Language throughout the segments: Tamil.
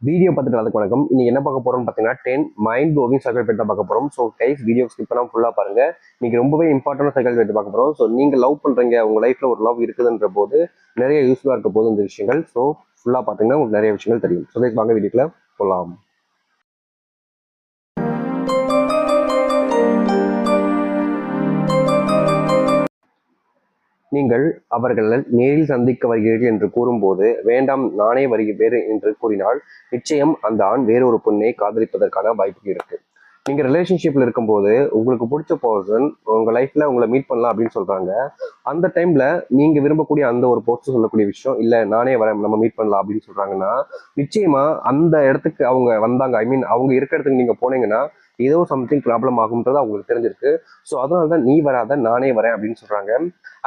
வீடியோ பார்த்துட்டு அதுக்கு வணக்கம். இன்னைக்கு என்ன பார்க்க போறோம்னு பார்த்தீங்கன்னா 10 மைண்ட் ப்ளோவிங் சைக்கிள் பேட் தான் பார்க்க போறோம். ஸோ கைஸ் வீடியோ ஸ்கிப் பண்ணாம ஃபுல்லாக பாருங்க. இன்னைக்கு ரொம்பவே இம்பார்ட்டன்ட் சைக்கிள் பேட் பார்க்க போறோம். ஸோ நீங்க லவ் பண்றீங்க, உங்க லைஃப்ல ஒரு லவ் இருக்குதுன்ற போது நிறைய யூஸ்ஃபுல்லாக இருக்க போது இந்த விஷயங்கள். ஸோ ஃபுல்லாக பார்த்தீங்கன்னா உங்களுக்கு நிறைய விஷயங்கள் தெரியும். ஸோ கைஸ் வாங்க வீடியோக்குள்ள போகலாம். நீங்கள் அவர்கள் நேரில் சந்திக்க வருகிறீர்கள் என்று கூறும்போது வேண்டாம் நானே வருகிறேன் என்று கூறினால் நிச்சயம் அந்த ஆண் வேறொரு பெண்ணை காதலிப்பதற்கான வாய்ப்பு இருக்கு. நீங்க ரிலேஷன்ஷிப்ல இருக்கும்போது உங்களுக்கு பிடிச்ச பர்சன் உங்க லைஃப்ல உங்களை மீட் பண்ணலாம் அப்படின்னு சொல்றாங்க. அந்த டைம்ல நீங்க விரும்பக்கூடிய அந்த ஒரு போஸ்ட் சொல்லக்கூடிய விஷயம் இல்ல நானே வரேன் நம்ம மீட் பண்ணலாம் அப்படின்னு சொல்றாங்கன்னா நிச்சயமா அந்த இடத்துக்கு அவங்க வந்தாங்க, ஐ மீன் அவங்க இருக்க இடத்துக்கு நீங்க போனீங்கன்னா ஏதோ சம்திங் ப்ராப்ளம் ஆகும்ன்றது அவங்களுக்கு தெரிஞ்சிருக்கு. ஸோ அதனாலதான் நீ வராத நானே வரேன் அப்படின்னு சொல்றாங்க.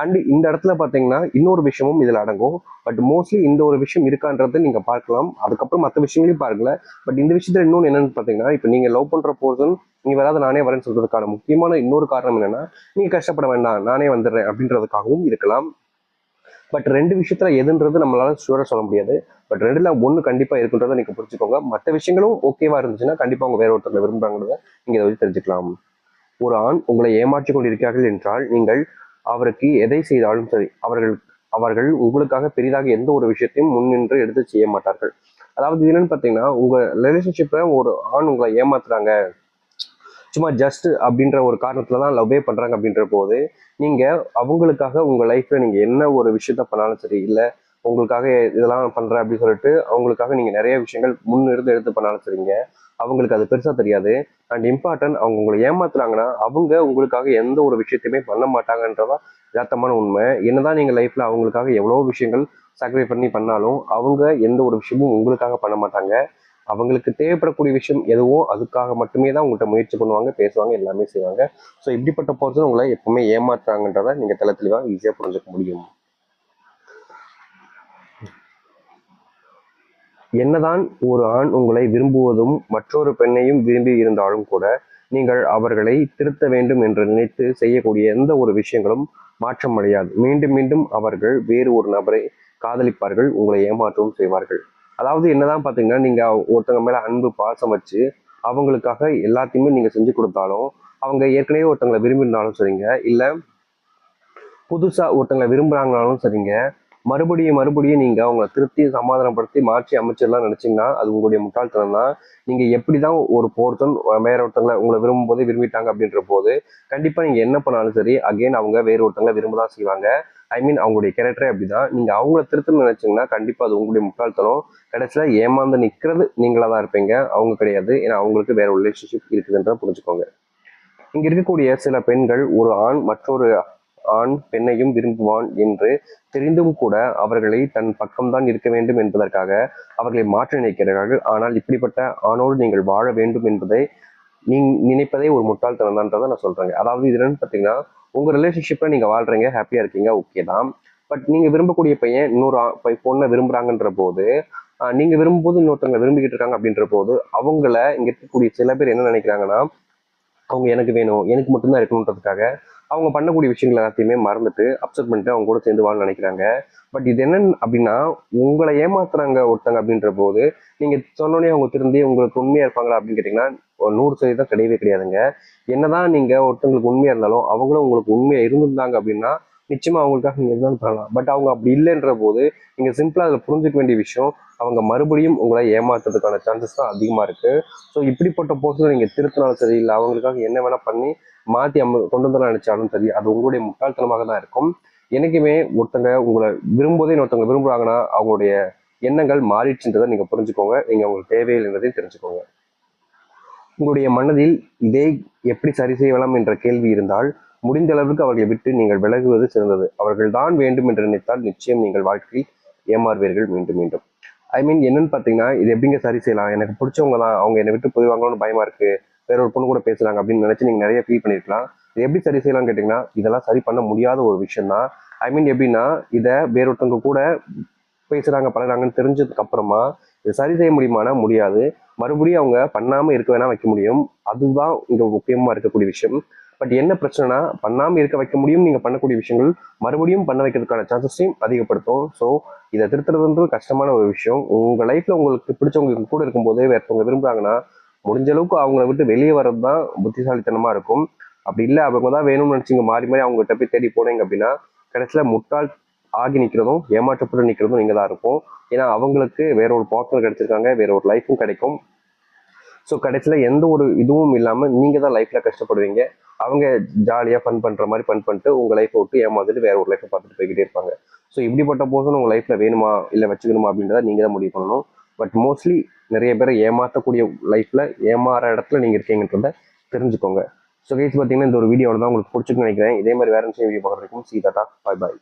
அண்ட் இந்த இடத்துல பாத்தீங்கன்னா இன்னொரு விஷயமும் இதுல அடங்கும். பட் மோஸ்ட்லி இந்த ஒரு விஷயம் இருக்கான்றது நீங்க பார்க்கலாம், அதுக்கப்புறம் மற்ற விஷயங்களையும் பாருங்களேன். பட் இந்த விஷயத்துல இன்னொன்று என்னன்னு பாத்தீங்கன்னா, இப்ப நீங்க லவ் பண்ற பர்சன் நீ வராத நானே வரேன்னு சொல்றதுக்கான முக்கியமான இன்னொரு காரணம் என்னன்னா, நீங்க கஷ்டப்பட வேண்டாம் நானே வந்துடுறேன் அப்படின்றதுக்காகவும் இருக்கலாம். பட் ரெண்டு விஷயத்துல எதுன்றது நம்மளால ஷூரா சொல்ல முடியாது. பட் ரெண்டுல ஒண்ணு கண்டிப்பா இருக்குன்றதை நீங்க புரிஞ்சுக்கோங்க. மற்ற விஷயங்களும் ஓகேவா இருந்துச்சுன்னா கண்டிப்பா அவங்க வேற ஒருத்தர் விரும்புறாங்கிறத நீங்க இதை வச்சு தெரிஞ்சுக்கலாம். ஒரு ஆண் உங்களை ஏமாற்றிக் கொண்டிருக்கிறார்கள் என்றால் நீங்கள் அவருக்கு எதை செய்தாலும் சரி அவர்கள் அவர்கள் உங்களுக்காக பெரிதாக எந்த ஒரு விஷயத்தையும் முன்னின்று எடுத்து செய்ய மாட்டார்கள். அதாவது என்னன்னு பார்த்தீங்கன்னா, உங்க ரிலேஷன்ஷிப்ல ஒரு ஆண் உங்களை ஏமாத்துறாங்க சும்மா ஜஸ்ட் அப்படின்ற ஒரு காரணத்துல தான் லவ்வே பண்றாங்க அப்படின்ற போது நீங்க அவங்களுக்காக உங்க லைஃப்ல நீங்க என்ன ஒரு விஷயத்த பண்ணாலும் சரி, இல்ல உங்களுக்காக இதெல்லாம் பண்றேன் அப்படின்னு சொல்லிட்டு அவங்களுக்காக நீங்க நிறைய விஷயங்கள் முன்னிருந்து எடுத்து பண்ணாலும் சரிங்க, அவங்களுக்கு அது பெருசா தெரியாது. அண்ட் இம்பார்ட்டன்ட் அவங்க உங்களை ஏமாத்துறாங்கன்னா அவங்க உங்களுக்காக எந்த ஒரு விஷயத்தையுமே பண்ண மாட்டாங்கன்றதா யதார்த்தமான உண்மை. என்னதான் நீங்க லைஃப்ல அவங்களுக்காக எவ்வளவு விஷயங்கள் சாக்ரிஃபை பண்ணி பண்ணாலும் அவங்க எந்த ஒரு விஷயமும் உங்களுக்காக பண்ண மாட்டாங்க. அவங்களுக்கு தேவைப்படக்கூடிய விஷயம் எதுவோ அதுக்காக மட்டுமே தான் உங்கள்கிட்ட முயற்சி பண்ணுவாங்க, பேசுவாங்க, எல்லாமே செய்வாங்க. ஸோ இப்படிப்பட்ட பர்சன் உங்களை எப்பவுமே ஏமாற்றுறாங்கன்றதை நீங்க தெளிவாக ஈஸியாக புரிஞ்சுக்க முடியும். என்னதான் ஒரு ஆண் உங்களை விரும்புவதும் மற்றொரு பெண்ணையும் விரும்பி இருந்தாலும் கூட நீங்கள் அவர்களை திருத்த வேண்டும் என்று நினைத்து செய்யக்கூடிய எந்த ஒரு விஷயங்களும் மாற்றம் அடையாது. மீண்டும் மீண்டும் அவர்கள் வேறு ஒரு நபரை காதலிப்பார்கள், உங்களை ஏமாற்றவும் செய்வார்கள். அதாவது என்னதான் பார்த்தீங்கன்னா, நீங்க ஒருத்தவங்க மேல அன்பு பாசம் வச்சு அவங்களுக்காக எல்லாத்தையுமே நீங்க செஞ்சு கொடுத்தாலும் அவங்க ஏற்கனவே ஒருத்தவங்களை விரும்பினாலும் சரிங்க, இல்ல புதுசா ஒருத்தங்களை விரும்புறாங்கனாலும் சரிங்க, மறுபடியும் மறுபடியும் நீங்க அவங்கள திருப்தி சமாதானப்படுத்தி மாற்றி அமைச்சிடலாம் நினைச்சீங்கன்னா அது உங்களுடைய முட்டாள்தனம் தான். நீங்க எப்படிதான் ஒரு போர்த்தன் வேற ஒருத்தவங்களை உங்களை விரும்பும் போதே விரும்பிட்டாங்க அப்படின்ற போது கண்டிப்பா நீங்க என்ன பண்ணாலும் சரி அகைன் அவங்க வேற ஒருத்தவங்களை விரும்பதான் செய்வாங்க. ஐ மீன் அவங்களுடைய கேரக்டரே அப்படிதான். நீங்க அவங்கள திருத்தணும்னு நினைச்சீங்கன்னா கண்டிப்பா அது உங்களுடைய முட்டாள்தனம். கடைசியில ஏமாந்து நிக்கிறது நீங்களா தான் இருப்பீங்க, அவங்க கிடையாது. ஏன்னா அவங்களுக்கு வேற ரிலேஷன்ஷிப் இருக்குதுன்ற புரிஞ்சுக்கோங்க. இங்க இருக்கக்கூடிய சில பெண்கள் ஒரு ஆண் மற்றொரு ஆண் பெண்ணையும் விரும்புவான் என்று தெரிந்தும் கூட அவர்களை தன் பக்கம்தான் இருக்க வேண்டும் என்பதற்காக அவர்களை மாற்ற நினைக்கிறார்கள். ஆனால் இப்படிப்பட்ட ஆணோடு நீங்கள் வாழ வேண்டும் என்பதை நினைப்பதே ஒரு முட்டாள்தனம் தான்றதை நான் சொல்றேங்க. அதாவது இது என்னன்னு பார்த்தீங்கன்னா, உங்க ரிலேஷன்ஷிப்ல நீங்க வாழ்றீங்க, ஹாப்பியா இருக்கீங்க, ஓகே தான். பட் நீங்க விரும்பக்கூடிய பையன் இன்னொரு பொண்ணை விரும்புறாங்கன்ற போது நீங்க விரும்பும்போது இன்னொருத்தவங்க விரும்பிக்கிட்டு இருக்காங்க அப்படின்ற போது அவங்கள இங்க இருக்கக்கூடிய சில பேர் என்ன நினைக்கிறாங்கன்னா, அவங்க எனக்கு வேணும், எனக்கு மட்டும்தான் இருக்கணுன்றதுக்காக அவங்க பண்ணக்கூடிய விஷயங்கள் எல்லாத்தையுமே மறந்துட்டு அப்செட் பண்ணிட்டு அவங்க கூட சேர்ந்து வாழ நினைக்கிறாங்க. பட் இது என்னன்னு அப்படின்னா, உங்களை ஏமாத்துறாங்க ஒருத்தங்க அப்படின்ற போது நீங்க சொன்னோடனே அவங்க திருந்தி உங்களுக்கு உண்மையா இருப்பாங்களா அப்படின்னு கேட்டீங்கன்னா 100% கிடையவே கிடையாதுங்க. என்னதான் நீங்க ஒருத்தங்களுக்கு உண்மையா இருந்தாலும் அவங்களும் உங்களுக்கு உண்மையா இருந்திருந்தாங்க அப்படின்னா நிச்சயமா அவங்களுக்காக நீங்க இருந்தாலும் பண்ணலாம். பட் அவங்க அப்படி இல்லைன்ற போது நீங்க சிம்பிளா அதில் புரிஞ்சுக்க வேண்டிய விஷயம், அவங்க மறுபடியும் உங்களை ஏமாத்துறதுக்கான சான்சஸ் தான் அதிகமா இருக்கு. ஸோ இப்படிப்பட்ட போர்ஷன் நீங்க திருத்தினாலும் சரி, இல்லை அவங்களுக்காக என்ன வேணா பண்ணி மாத்தி கொண்டு வந்து நினைச்சாலும் சரி, அது உங்களுடைய முட்டாள்தனமாக தான் இருக்கும். என்னைக்குமே ஒருத்தங்க உங்களை விரும்புவதே ஒருத்தவங்க விரும்புறாங்கன்னா அவங்களுடைய எண்ணங்கள் மாறிடுச்சுன்றதை நீங்க புரிஞ்சுக்கோங்க. நீங்க உங்களுக்கு தேவையில்லைன்றதையும் தெரிஞ்சுக்கோங்க. உங்களுடைய மனதில் இதை எப்படி சரி செய்யலாம் என்ற கேள்வி இருந்தால் முடிந்த அளவுக்கு அவர்களை விட்டு நீங்கள் விலகுவது சிறந்தது. அவர்கள் தான் வேண்டும் என்று நினைத்தால் நிச்சயம் நீங்கள் வாழ்க்கையில் ஏமாறுவீர்கள் மீண்டும் மீண்டும். ஐ மீன் என்னன்னு பார்த்தீங்கன்னா, இது எப்படிங்க சரி செய்யலாம், எனக்கு பிடிச்சவங்க தான் அவங்க என்னை விட்டு போய்வாங்களோன்னு பயமா இருக்கு, வேற ஒரு பொண்ணு கூட பேசுறாங்க அப்படின்னு நினைச்சு நீங்க நிறைய ஃபீல் பண்ணிருக்கலாம். இது எப்படி சரி செய்யலாம்னு கேட்டீங்கன்னா, இதெல்லாம் சரி பண்ண முடியாத ஒரு விஷயம் தான். ஐ மீன் எப்படின்னா, இதை வேறொருத்தவங்க கூட பேசுறாங்க பழகுறாங்கன்னு தெரிஞ்சதுக்கு அப்புறமா இதை சரி செய்ய முடியுமானா முடியாது. மறுபடியும் அவங்க பண்ணாம இருக்க வேணா வைக்க முடியும். அதுதான் இங்க முக்கியமா இருக்கக்கூடிய விஷயம். பட் என்ன பிரச்சனைனா பண்ணாமல் இருக்க வைக்க முடியும். நீங்கள் பண்ணக்கூடிய விஷயங்கள் மறுபடியும் பண்ண வைக்கிறதுக்கான சான்சஸையும் அதிகப்படுத்தும். ஸோ இதை திருத்துறதுன்றது கஷ்டமான ஒரு விஷயம். உங்கள் லைஃப்பில் உங்களுக்கு பிடிச்சவங்க கூட இருக்கும்போதே வேறவங்க விரும்புகிறாங்கன்னா முடிஞ்ச அளவுக்கு அவங்கள விட்டு வெளியே வர்றது தான் புத்திசாலித்தனமாக இருக்கும். அப்படி இல்லை அவங்க தான் வேணும்னு நினச்சிங்க மாறி மாறி அவங்ககிட்ட போய் தேடி போனீங்க அப்படின்னா கடைசியில் முட்டாள் ஆகி நிற்கிறதும் ஏமாற்றப்பட்டு நிற்கிறதும் நீங்கள் தான் இருக்கும். ஏன்னா அவங்களுக்கு வேற ஒரு பார்ட்னர் கிடைச்சிருக்காங்க, வேற ஒரு லைஃப்பும் கிடைக்கும். ஸோ கடைசியில் எந்த ஒரு இதுவும் இல்லாமல் நீங்கள் தான் லைஃப்பில் கஷ்டப்படுவீங்க. அவங்க ஜாலியாக ஃபன் பண்ணுற மாதிரி ஃபன் பண்ணிட்டு உங்கள் லைஃப்பை விட்டு ஏமாந்துட்டு வேற ஒரு லைஃப்பை பார்த்துட்டு போய்கிட்டே இருப்பாங்க. ஸோ இப்படிப்பட்ட போதும் உங்கள் லைஃப்பில் வேணுமா இல்லை வச்சுக்கணுமா அப்படின்றத நீங்கள் தான் முடிவு பண்ணணும். பட் மோஸ்ட்லி நிறைய பேரை ஏமாற்றக்கூடிய லைஃப்பில் ஏமாற இடத்துல நீங்கள் இருக்கீங்கன்றத தெரிஞ்சுக்கோங்க. ஸோ கைஸ் பார்த்தீங்கன்னா இந்த ஒரு வீடியோவில் தான் உங்களுக்கு பிடிச்சிருக்குன்னு நினைக்கிறேன். இதே மாதிரி வேறு விஷயம் வீடியோ பார்க்குறதுக்கும் சீதாட்டா பாய் பாய்.